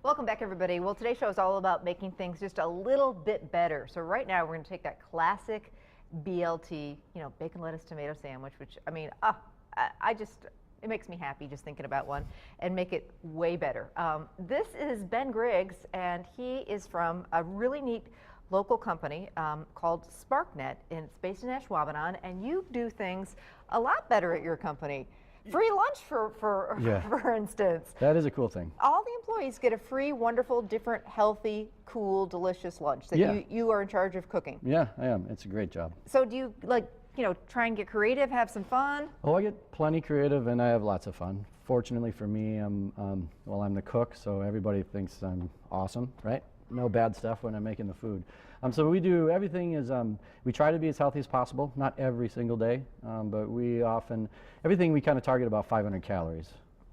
Welcome back, everybody. Well, today's show is all about making things just a little bit better. So right now we're going to take that classic BLT, bacon, lettuce, tomato sandwich, which, I mean, it makes me happy just thinking about one, and make it way better. This is Ben Griggs, and he is from a really neat local company called SparkNet, and it's based in Ashwaubenon, and you do things a lot better at your company. Free lunch, for instance. That is a cool thing. All the employees get a free, wonderful, different, healthy, cool, delicious lunch that you are in charge of cooking. Yeah, I am. It's a great job. So do you, try and get creative, have some fun? Oh, I get plenty creative, and I have lots of fun. Fortunately for me, I'm the cook, so everybody thinks I'm awesome, right? No bad stuff when I'm making the food. So we do everything is, we try to be as healthy as possible, not every single day, but everything we kind of target about 500 calories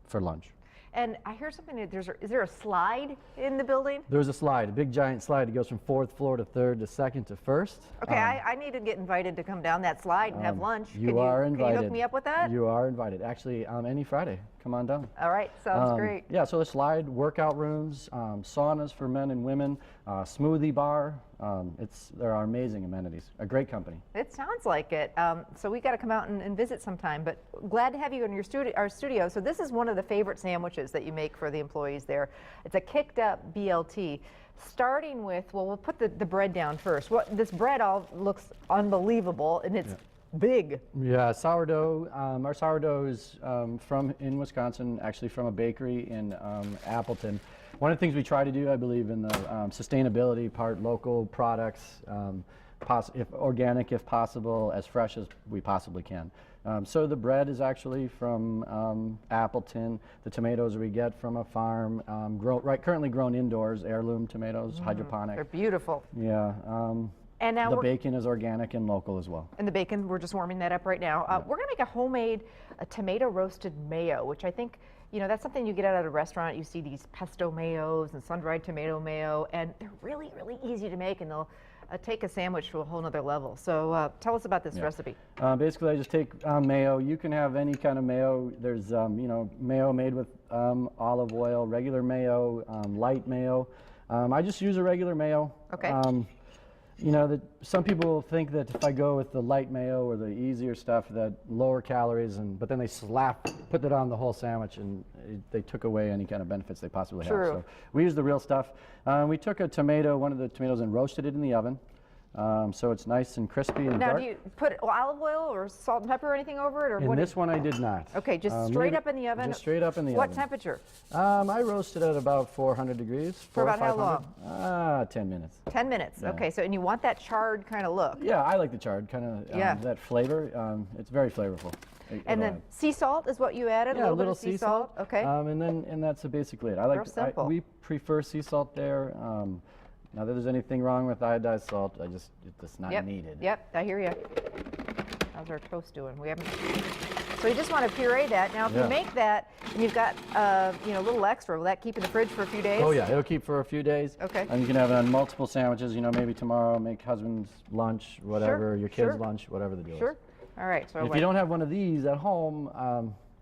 for lunch. And I hear something, is there a slide in the building? There's a slide, a big giant slide. It goes from 4th floor to 3rd to 2nd to 1st. Okay, I need to get invited to come down that slide and have lunch. You are invited. Can you hook me up with that? You are invited. Actually, any Friday, come on down. All right, sounds great. Yeah, so the slide, workout rooms, saunas for men and women, smoothie bar. There are amazing amenities. A great company. It sounds like it. So we got to come out and visit sometime. But glad to have you in our studio. So this is one of the favorite sandwiches that you make for the employees there. It's a kicked up BLT. Starting with, well, we'll put the bread down first. This bread all looks unbelievable, and it's big. Yeah, sourdough. Our sourdough is in Wisconsin, actually from a bakery in Appleton. One of the things we try to do, I believe, in the sustainability part, local products, if organic if possible, as fresh as we possibly can. So the bread is actually from Appleton. The tomatoes we get from a farm, currently grown indoors, heirloom tomatoes, hydroponic. They're beautiful. Yeah. And now the bacon is organic and local as well. And the bacon, we're just warming that up right now. We're going to make a homemade tomato roasted mayo, which I think, that's something you get out of a restaurant. You see these pesto mayos and sun-dried tomato mayo, and they're really, really easy to make, and they'll take a sandwich to a whole nother level. So tell us about this recipe. Basically, I just take mayo. You can have any kind of mayo. There's, mayo made with olive oil, regular mayo, light mayo. I just use a regular mayo. Okay. Some people think that if I go with the light mayo or the easier stuff, that lower calories, but then they put it on the whole sandwich, and they took away any kind of benefits they possibly have. So we use the real stuff. We took one of the tomatoes, and roasted it in the oven. So it's nice and crispy and dark. Now, do you put olive oil or salt and pepper or anything over it? In this one, I did not. Okay, just straight up in the oven? Just straight up in the oven. What temperature? I roasted at about 400 degrees. For about how long? 10 minutes. 10 minutes, okay. So, and you want that charred kind of look? Yeah, I like the charred, kind of that flavor. It's very flavorful. And then sea salt is what you added? Yeah, a little sea salt. Okay. And that's basically it. Real simple. We prefer sea salt there. Not that there's anything wrong with iodized salt. It's just not needed. Yep, I hear you. How's our toast doing? So you just want to puree that. Now, if you make that, and you've got a little extra, will that keep in the fridge for a few days? Oh yeah, it'll keep for a few days. Okay. And you can have it on multiple sandwiches. Maybe tomorrow make husband's lunch, whatever, your kids' lunch, whatever the deal is. Sure. All right. So if you don't have one of these at home,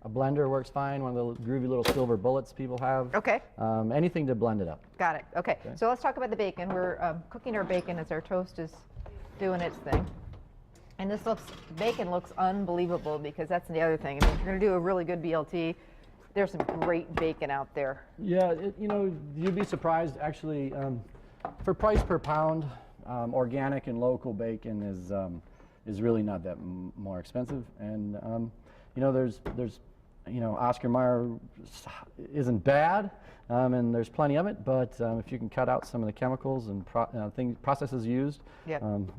a blender works fine, one of the groovy little silver bullets people have. Okay. Anything to blend it up. Got it. Okay. So let's talk about the bacon. We're cooking our bacon as our toast is doing its thing. And bacon looks unbelievable, because that's the other thing. I mean, if you're going to do a really good BLT, there's some great bacon out there. Yeah, you'd be surprised, actually, for price per pound, organic and local bacon is really not that more expensive. And there's Oscar Mayer isn't bad, and there's plenty of it, but if you can cut out some of the chemicals and processes used,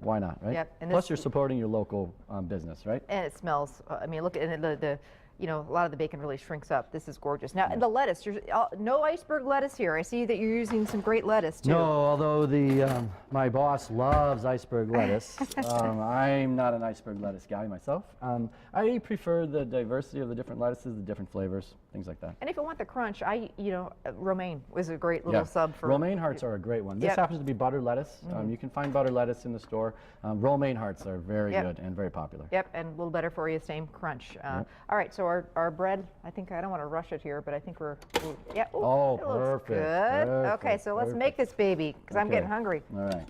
why not, right? Yep. And plus you're supporting your local business, right? And it smells, I mean, look at a lot of the bacon really shrinks up. This is gorgeous. Now, the lettuce, no iceberg lettuce here. I see that you're using some great lettuce, too. No, although my boss loves iceberg lettuce. I'm not an iceberg lettuce guy myself. I prefer the diversity of the different lettuces, the different flavors. things like that. And if you want the crunch, romaine was a great little sub for. Romaine hearts are a great one. This happens to be buttered lettuce. You can find buttered lettuce in the store. Romaine hearts are very good and very popular. Yep, and a little better for you, same crunch. All right, so our bread, I don't want to rush it here, but I think we're yeah. Ooh, oh, it perfect. Looks good. Okay, so let's make this baby, because I'm getting hungry. All right.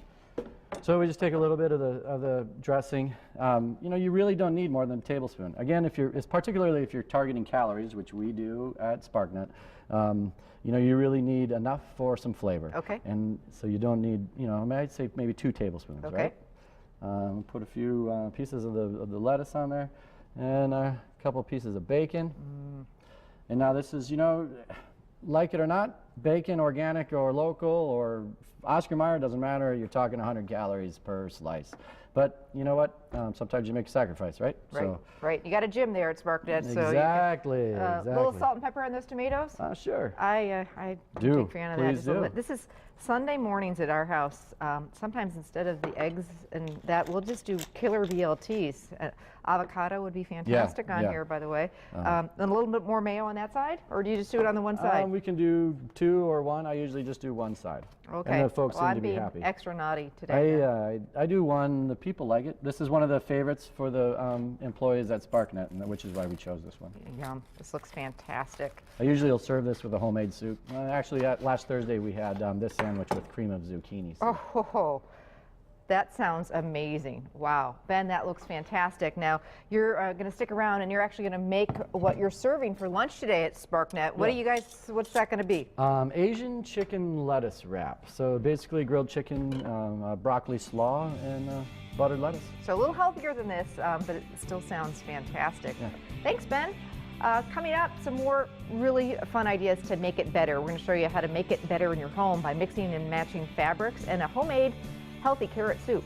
So we just take a little bit of the dressing. You really don't need more than a tablespoon. Again, particularly if you're targeting calories, which we do at SparkNet, you really need enough for some flavor. Okay. And so you don't need, I'd say maybe 2 tablespoons, right? Put a few pieces of the lettuce on there, and a couple pieces of bacon. And now this is, like it or not, bacon, organic or local or Oscar Mayer, doesn't matter. You're talking 100 calories per slice. But you know what? Sometimes you make a sacrifice, right? Right. You got a gym there at SparkNet. Exactly. So a little salt and pepper on those tomatoes? Sure. I'm a big fan of that. Please do. This is Sunday mornings at our house. Sometimes instead of the eggs and that, we'll just do killer BLTs. Avocado would be fantastic on here, by the way. And a little bit more mayo on that side? Or do you just do it on the one side? We can do 2 or 1. I usually just do one side. Okay. And the folks seem to be happy. Extra naughty today. I do one. The people like it. This is one of the favorites for the employees at SparkNet, which is why we chose this one. Yum. This looks fantastic. I usually will serve this with a homemade soup. Actually, last Thursday we had this sandwich with cream of zucchini soup. Oh, that sounds amazing. Wow. Ben, that looks fantastic. Now, you're going to stick around and you're actually going to make what you're serving for lunch today at SparkNet. What's that going to be? Asian chicken lettuce wrap. So basically grilled chicken, broccoli slaw, and buttered lettuce. So a little healthier than this, but it still sounds fantastic. Yeah. Thanks, Ben. Coming up, some more really fun ideas to make it better. We're going to show you how to make it better in your home by mixing and matching fabrics and a homemade healthy carrot soup.